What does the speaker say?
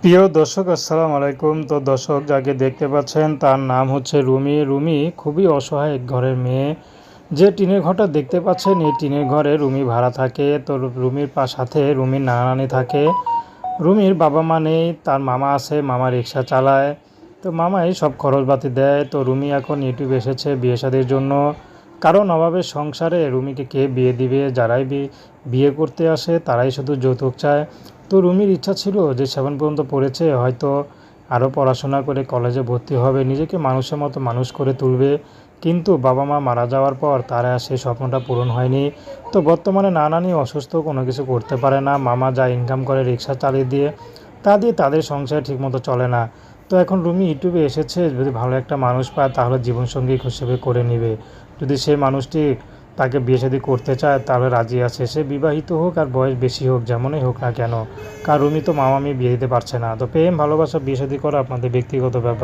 প্রিয় দর্শক আসসালামু আলাইকুম। তো দর্শক যাকে দেখতে পাচ্ছেন তার নাম হচ্ছে রুমি। রুমি খুবই অসহায় এক ঘরের মেয়ে। যে টিনের ঘরটা দেখতে পাচ্ছেন এই টিনের ঘরে রুমি ভাড়া থাকে। তো রুমির সাথে রুমির নানা নানি থাকে। রুমির বাবা মা নেই, তার মামা আছে, মামা রিক্সা চালায়। তো মামাই সব খরচপাতি দেয়। তো রুমি এখন ইউটিউবে এসেছে বিয়ে শাদির জন্য। কারণ অভাবের সংসারে রুমিকে কে বিয়ে দিবে? যারাই বিয়ে করতে আসে তারাই শুধু যৌতুক চায়। তো রুমির ইচ্ছা ছিল যে 7 পর্যন্ত পড়েছে, হয়তো আরও পড়াশোনা করে কলেজে ভর্তি হবে, নিজেকে মানুষের মতো মানুষ করে তুলবে। কিন্তু বাবা মা মারা যাওয়ার পর তার আর সেই স্বপ্নটা পূরণ হয়নি। তো বর্তমানে নানানি অসুস্থ, কোনো কিছু করতে পারে না। মামা যা ইনকাম করে রিক্সা চালিয়ে দিয়ে তা দিয়ে তাদের সংসার ঠিকমতো চলে না। তো এখন রুমি ইউটিউবে এসেছে, যদি ভালো একটা মানুষ পায় তাহলে জীবনসঙ্গী হিসেবে করে নেবে। যদি সেই মানুষটি তাকে বিয়ে শাদী করতে চায় তাহলে রাজি আছে, সে বিবাহিত হোক আর বয়স বেশি হোক, যেমনই হোক না কেন। কারণ রুমি তো মামা মেয়ে বিয়ে দিতে পারছে না। তো প্রেম ভালোবাসা বিয়ে শাদী করা আপনাদের ব্যক্তিগত ব্যাপার।